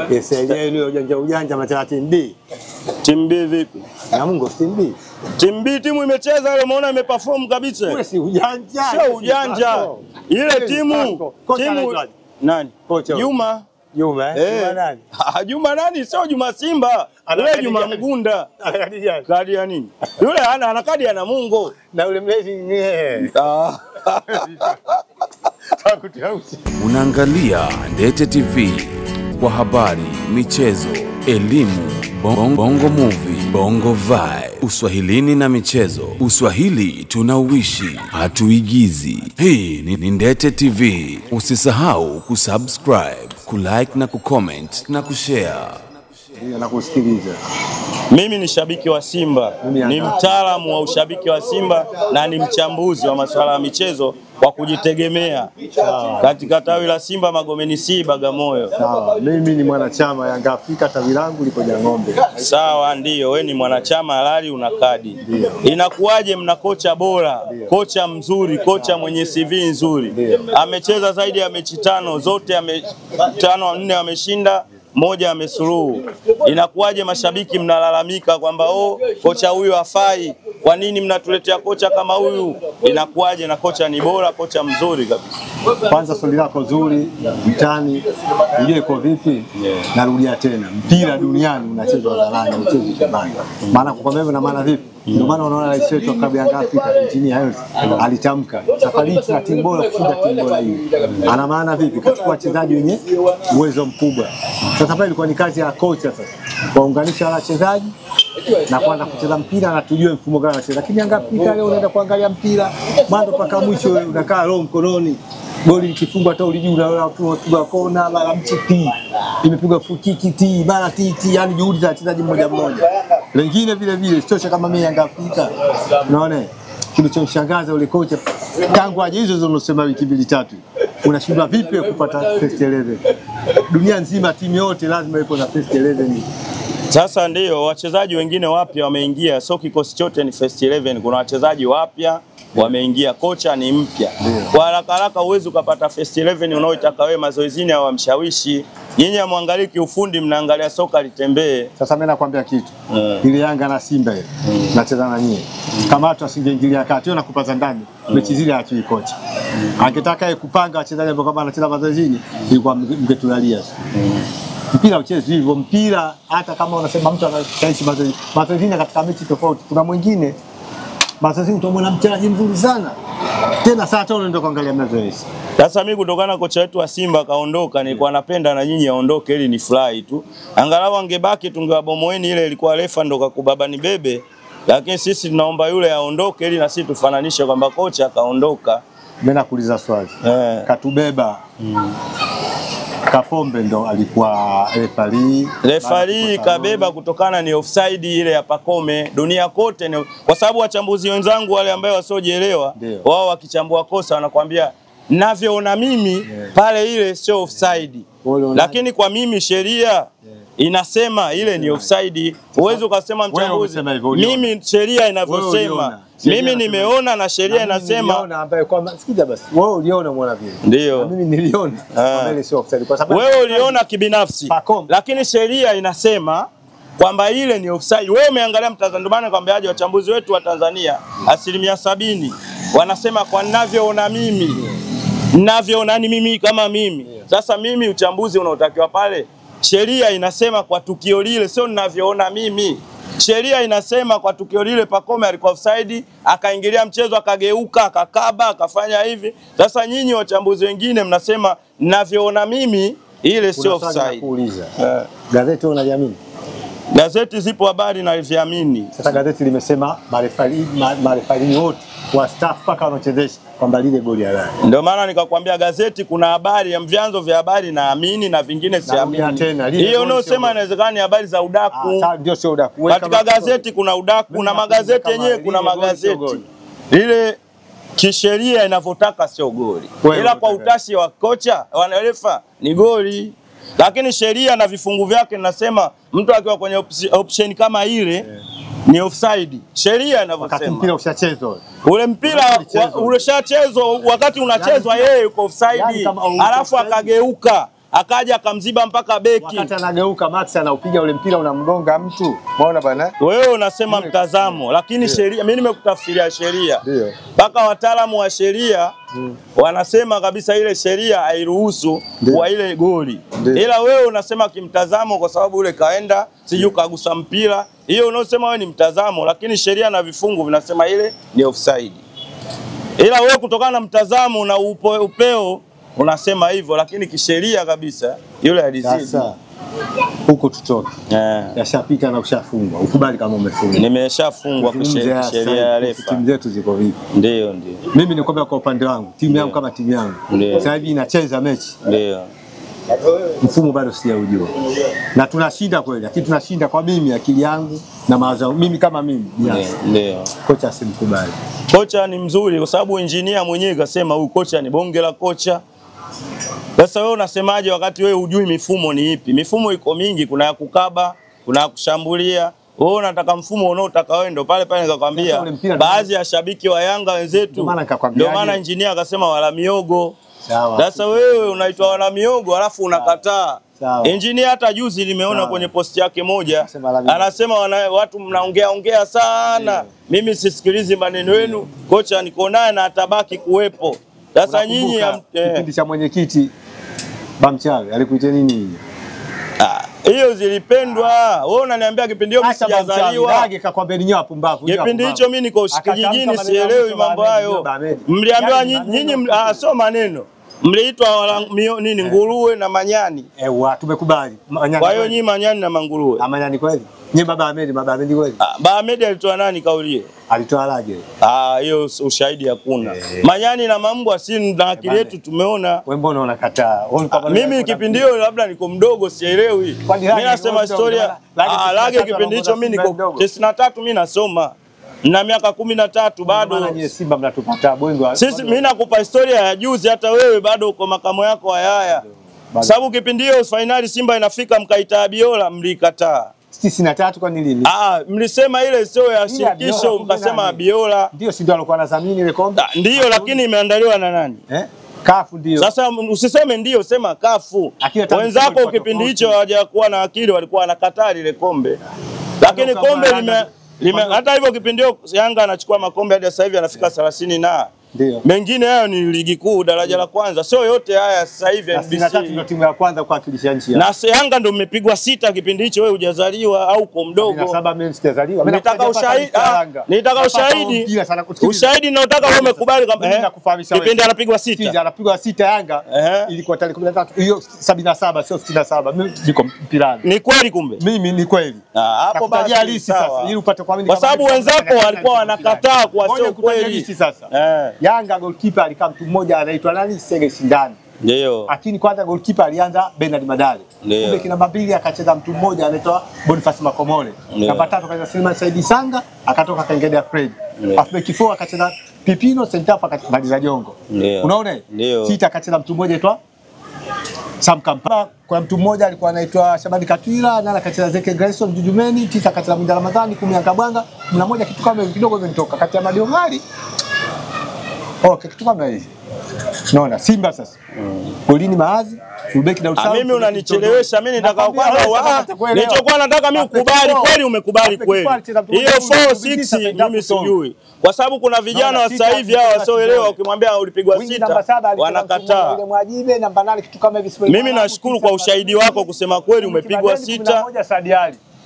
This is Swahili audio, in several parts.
Yes, ile ujanja machana timu B. Timu B vipi? Namungo timu B. Timu B timu imecheza ile umeona imeperform kabisa. Wewe si ujanja. Sio ujanja. Ile timu nani? Kocha. Juma. Juma nani? Juma nani? Sio Juma Simba. Yule Juma Mgunda. Kadi ya nini? Yule ana kadi ya Namungo. Na yule mlezi ni Unaangalia Ndete TV kwa habari, michezo, elimu, bongo movie, bongo vibe, uswahilini na michezo. Uswahili tunauishi, hatuigizi. Hii ni Ndete TV. Usisahau kusubscribe, kulike na kucomment na kushare. na kusikiliza. Mimi ni shabiki wa Simba, ni mtaalamu wa ushabiki wa Simba na ni mchambuzi wa masuala ya michezo kwa kujitegemea. Katika tawi la Simba Magomeni C Bagamoyo. Sawa, mimi ni mwanachama Yanga Afrika, tawi langu liko Jang'ombe. Sawa, ndio, wewe ni mwanachama halali, una kadi. Inakuwaje mna kocha bora, kocha mzuri, kocha mwenye CV nzuri. Amecheza zaidi ya mechi 5, zote 4 ameshinda, 1 amesuluhu. Inakuwaje mashabiki mnalalamika kwamba kocha huyu hafai? Kwa nini mnatuletea kocha kama huyu? Inakuwaje na kocha ni bora, kocha mzuri kabisa? Kwanza swali lako zuri, mtani ile iko vipi? Narudia tena, mpira duniani unachezwa hadharani, unachezwa chumbani. Maana kwa mimi na maana vipi? Ndio maana unaona rais wetu wa klabu ya Yanga Afrika Engineer Hersi alitamka safari hii tuna timu bora kushinda timu bora hii. Ana maana vipi? Kachukua wachezaji wenye uwezo mkubwa. Sasa pale ilikuwa ni kazi ya kocha sasa kuunganisha wachezaji na kwanza kucheza mpira na tujue mfumo gani anacheza. Lakini Yanga Afrika leo unaenda kuangalia mpira mwanzo mpaka mwisho, unakaa roho mkononi. Goli likifungwa hata ulijua watu wapiga kona, mara mchipi imepigwa fukiki mara titi, yani juhudi za wachezaji mmoja mmoja. Wengine vile vile sitosha kama mimi Yanga Afrika. Unaona kilichoshangaza ule kocha tangu aje hizo unasema wiki 2-3 unashindwa vipi kupata first 11? Dunia nzima timu yote lazima ipo na first 11. Sasa ndio wachezaji wengine wapya wameingia, sio kikosi chote ni first 11. Kuna wachezaji wapya wameingia, kocha ni mpya. Kwa haraka uwezo ukapata first 11 unaoitaka wewe mazoezini au mshawishi. Nyinyi amwangalie kiufundi, mnaangalia soka litembee. Sasa mimi nakwambia kitu. Ile Yanga na Simba ile nacheza na nyie. Kama watu wasingeingilia kati na kupaza ndani, mechi zile hachi kocha. Angetaka kupanga wachezaji ambao kama anacheza mazoezini, ilikuwa mngetulalia. Mpira ucheze hivyo, mpira hata kama unasema mtu anaishi mazoezini katika mechi tofauti. Kuna mwingine mazoezini utamwona mchezaji mzuri sana. Tena saa 5 unaenda kuangalia mazoezi. Sasa mimi kutokana kocha wetu wa Simba kaondoka, nilikuwa napenda na nyinyi aondoke ili ni fly tu. Angalau angebaki tungewabomoeni, ile ilikuwa refa ndo kakubabani bebe. Lakini sisi tunaomba yule aondoke ili na sisi tufananishe kwamba kocha kaondoka. Mimi nakuuliza swali. Katubeba. Kapombe ndo alikuwa refari kabeba kutokana ni offside ile ya Pakome. Dunia kote ni, kwa sababu wachambuzi wenzangu wale ambao wasiojielewa wao wakichambua kosa wanakuambia ninavyoona mimi pale ile sio offside. Lakini kwa mimi sheria inasema ile ni offside. Uwezo ukasema mchambuzi mimi sheria inavyosema. Mimi nimeona na sheria inasema. Niliona ambaye kwa sikiza basi. Wewe uliona mwana vile. Ndio. Mimi niliona kama ile sio offside kwa sababu wewe uliona kibinafsi. Lakini sheria inasema kwamba ile ni offside. Wewe umeangalia mtazamo, ndio maana nakwambiaje wachambuzi wetu wa Tanzania 70% wanasema kwa ninavyoona mimi. Ninavyoona ni mimi kama mimi. Sasa mimi uchambuzi unaotakiwa pale, sheria inasema kwa tukio lile, sio ninavyoona mimi. Sheria inasema kwa tukio lile Pakome alikuwa offside, akaingilia mchezo, akageuka, akakaba, akafanya hivi. Sasa nyinyi wachambuzi wengine mnasema ninavyoona mimi ile sio offside. Gazeti unaliamini? Gazeti zipo habari na liviamini. Sasa gazeti limesema marefari wote wa staff paka wanochezesha kwamba lile goli halali. Ndio maana nikakwambia gazeti kuna habari ya vyanzo vya habari naamini na vingine siamini. Hiyo unaosema inawezekana ni habari za udaku. Ndio sio udaku. Katika gazeti kuna udaku na magazeti yenyewe kuna magazeti. Ile kisheria inavyotaka sio goli. Ila kwa utashi wa kocha, wanarefa ni goli. Lakini sheria na vifungu vyake ninasema mtu akiwa kwenye option kama ile ni offside. Sheria inavyosema. Wakati mpira ushachezwa. Ule mpira ulishachezwa, wakati unachezwa yeye yuko offside, alafu akageuka. akaja akamziba mpaka beki. Wakati anageuka Max anaupiga ule mpira unamgonga mtu. Umeona bwana? Wewe unasema mtazamo, lakini sheria, mimi nimekutafsiria sheria. Ndio. Mpaka wataalamu wa sheria wanasema kabisa ile sheria hairuhusu kwa ile goli. Ila wewe unasema kimtazamo kwa sababu ule kaenda siju kagusa mpira. Hiyo unaosema wewe ni mtazamo, lakini sheria na vifungu vinasema ile ni offside. Ila wewe kutokana na mtazamo na upeo unasema hivyo, lakini kisheria kabisa yule alizidi. Sasa huko tutoke. Yashapita na ushafungwa. Ukubali kama umefungwa. Nimeshafungwa kwa sheria ya refa. Timu zetu ziko vipi? Ndio. Mimi nikwambia kwa upande wangu, timu yangu kama timu yangu. Sasa hivi inacheza mechi. Ndio. Mfumo bado sijaujua. Na tunashinda kweli, lakini tunashinda kwa mimi akili yangu na mawazo. Mimi kama mimi. Ndio. Kocha asimkubali. Kocha ni mzuri kwa sababu engineer mwenyewe kasema huyu kocha ni bonge la kocha. Sasa wewe unasemaje wakati wewe hujui mifumo ni ipi? Mifumo iko mingi, kuna ya kukaba, kuna ya kushambulia. Wewe unataka mfumo unaotaka wewe ndio pale nikakwambia. Baadhi ya shabiki wa Yanga wenzetu ndio maana engineer akasema wala miogo. Sawa. Sasa wewe unaitwa wala miogo alafu unakataa. Engineer hata juzi nimeona kwenye posti yake moja anasema watu mnaongea sana. Mimi sisikilizi maneno yenu. Kocha niko naye na atabaki kuwepo. Sasa nyinyi kipindi cha mwenyekiti Bamchawe alikuitia nini? Hiyo zilipendwa. Wewe unaniambia kipindi hicho sijazaliwa. Dage kakwambia ni nyoa pumbavu. Kipindi hicho mimi niko kijijini sielewi mambo hayo. Mliambiwa nyinyi sio maneno. Mliitwa nini nguruwe na manyani. Tumekubali. Kwa hiyo nyinyi manyani na manguruwe. Manyani kweli? Nyinyi baba Ahmed kweli? Baba Ahmed alitoa nani kauli hiyo? Alitoa Lage. Hiyo ushahidi hakuna. Manyani na mambwa si na akili yetu tumeona. Wewe mbona unakataa? Mimi kipindi hicho labda niko mdogo sielewi. Mimi nasema historia. Lage kipindi hicho mimi niko 93 mimi nasoma. Na miaka 13 bado. Maana Simba mnatupata bwengo. Sisi mimi nakupa historia ya juzi, hata wewe bado uko makamo yako haya. Sababu kipindi hiyo finali Simba inafika mkaita Abiola mlikataa. 93 kwa nini? Mlisema ile sio ya shirikisho mkasema Abiola. Ndio si ndio alikuwa anadhamini ile kombe? Ndio, lakini imeandaliwa na nani? Kafu ndio. Sasa usiseme ndio, sema Kafu. Wenzako kipindi hicho hawajakuwa na akili, walikuwa wanakataa ile kombe. Lakini kombe hata hivyo kipindi hicho Yanga anachukua makombe hadi sasa hivi anafika 30 na ndio. Mengine hayo ni ligi kuu daraja la kwanza. Sio yote haya sasa hivi NBC. Ndio timu ya kwanza kuwakilisha nchi. Na Yanga ndio mmepigwa 6 kipindi hicho, wewe hujazaliwa au uko mdogo. 7 mimi sijazaliwa. Nitaka ushahidi. Nitaka ushahidi. Ushahidi na unataka wewe umekubali kama kipindi anapigwa 6. Anapigwa 6 Yanga ilikuwa tarehe 13. Hiyo 77 sio 67. Mimi niko mpirani. Ni kweli kumbe? Mimi ni kweli. Hapo basi halisi sasa ili upate kuamini kwa sababu wenzako walikuwa wanakataa kwa sio kweli. Sasa Yanga goalkeeper alikaa mtu mmoja anaitwa nani? Sege Shindani. Ndio. Lakini kwanza goalkeeper alianza Bernard Madale. Kumbe namba 2 akacheza mtu mmoja anaitwa Boniface Makomole. Namba 3 akacheza Suleiman Saidi Sanga, akatoka Kangedea Fred. Halfback 4 akacheza Pipino, center half akacheza Jongo. Unaona? 6 akacheza mtu mmoja anaitwa Sam Kampa. Kwa mtu mmoja alikuwa anaitwa Shabani Katwila, na akacheza Zeke Grayson Jujumeni, 9 akacheza Mwinda Ramadhani, 10 Yakabwanga, 11 kitu kama kidogo imetoka kati ya Madio Ngali. Kitu kama hivi. Naona Simba sasa. Golini Maazi, fullback na Usawa. Mimi unanichelewesha, mimi nataka kwanza nilichokuwa nataka mimi ukubali kweli, umekubali kweli. Hiyo 4-6 mimi sijui. Kwa sababu kuna vijana wa sasa hivi hao wasioelewa, ukimwambia ulipigwa 6 wanakataa. Mimi nashukuru kwa ushahidi wako kusema kweli umepigwa 6.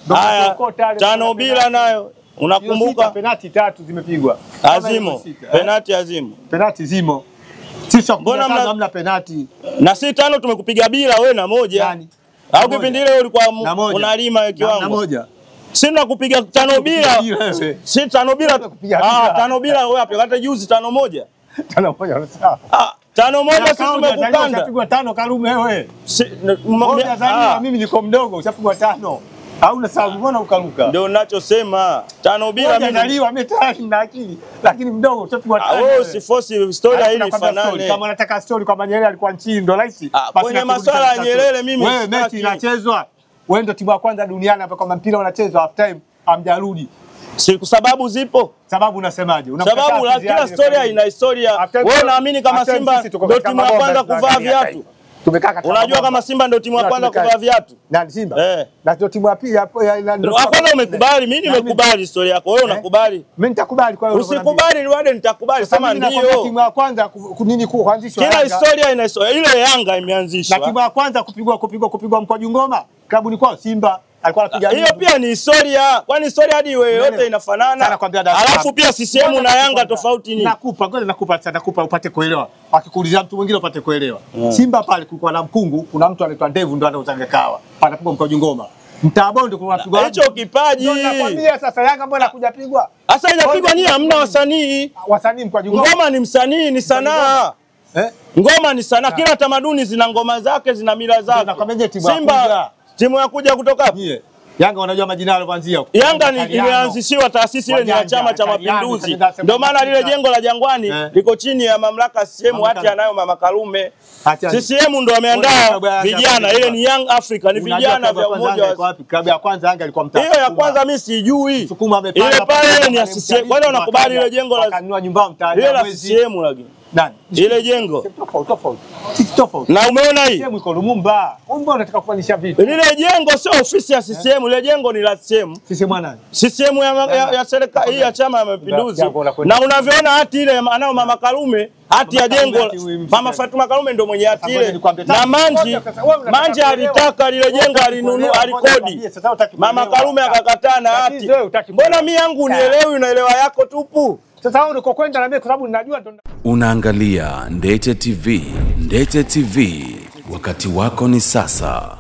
Haya 5-bila nayo unakumbuka penalti 3 zimepigwa. Azimo. Penalti azimo. Penalti zimo. Sisi hamna penalti. Na si 5 tumekupiga bila wewe na 1. Au kipindi ile ulikuwa unalima kiwango. Na 1. Si nakupiga 5 bila. Si 5 bila. 5 bila wapi? Hata juzi 5-1. 5-1 sawa. 5-1 sisi tumekukanda. Ushapigwa 5 Karume wewe. Mimi niko mdogo, ushapigwa 5. Hauna sababu mbona ukaruka? Ndio ninachosema. 5-bila mimi naliwa mimi tayari na akili, lakini mdogo utapigwa 5. Wewe si force story hili fanane. Kama unataka story kwamba Nyerere alikuwa nchini ndio rahisi. Kwenye masuala ya Nyerere mimi wewe mechi inachezwa. Wewe ndio timu ya kwanza duniani hapa kama mpira unachezwa half time hamjarudi. Si sababu zipo. Sababu unasemaje? Sababu kila story ina historia. Wewe unaamini kama Simba ndio timu ya kwanza kuvaa viatu? Tumekaa katika. Unajua kama Simba ndio timu ya kwanza kuvaa viatu? Nani Simba? Na ndio timu ya pili hapo Kwanza umekubali, mimi nimekubali historia yako. Wewe unakubali? Mimi nitakubali kwa hiyo. Usikubali Rwanda nitakubali. Sema ndio. Timu ya kwanza nini kuanzishwa? Kila historia ina historia. Ile Yanga imeanzishwa. Na timu ya kwanza kupigwa mkwaju ngoma. Klabu ni kwa Simba. Alikuwa anapiga. Hiyo pia ni historia. Kwani historia hadi wewe yote inafanana? Alafu pia CCM na Yanga tofauti nini? Nakupa upate kuelewa. Akikuuliza mtu mwingine upate kuelewa. Simba pale kulikuwa na mkungu, kuna mtu anaitwa Ndevu ndo anauzanga kawa. Anapigwa mkwaju ngoma. Mtabondo kuna watu hicho kipaji. Ndio nakwambia sasa Yanga mbona kuja pigwa? Sasa inapigwa ni hamna wasanii. Wasanii mkwaju ngoma. Ngoma ni msanii, ni sanaa. Ngoma ni sanaa. Kila tamaduni zina ngoma zake, zina mila zake. Simba timu ya kuja kutoka wapi? Yanga wanajua majina yao kuanzia huko. Yanga imeanzishiwa taasisi ile ni ya Chama cha Mapinduzi. Ndio maana lile jengo la Jangwani liko chini ya mamlaka CCM hati anayo Mama Karume. CCM ndio ameandaa vijana, ile ni Young Africa, ni vijana vya umoja wa klabu ya kwanza Yanga ilikuwa mtaa. Hiyo ya kwanza mimi sijui. Ile pale ni ya CCM. Wale wanakubali ile jengo la kanunua nyumba mtaani. Ile la CCM lakini. Nani? Ile jengo. Tofauti. Na umeona hii? CCM iko Lumumba. Lumumba unataka kufanisha vipi? Lile jengo sio ofisi ya CCM, ile jengo ni la CCM. CCM nani? CCM ya serikali hii ya Chama ya Mapinduzi. Na unavyoona hati ile anao Mama Karume, hati ya jengo Mama Fatuma Karume ndio mwenye hati ile. Na Manji alitaka lile jengo alinunua alikodi. Mama Karume akakataa na hati. Mbona mimi yangu unielewi, unaelewa yako tupu? Sasa wewe uko kwenda na mimi kwa sababu ninajua ndo. Unaangalia Ndete TV. Ndete TV, wakati wako ni sasa.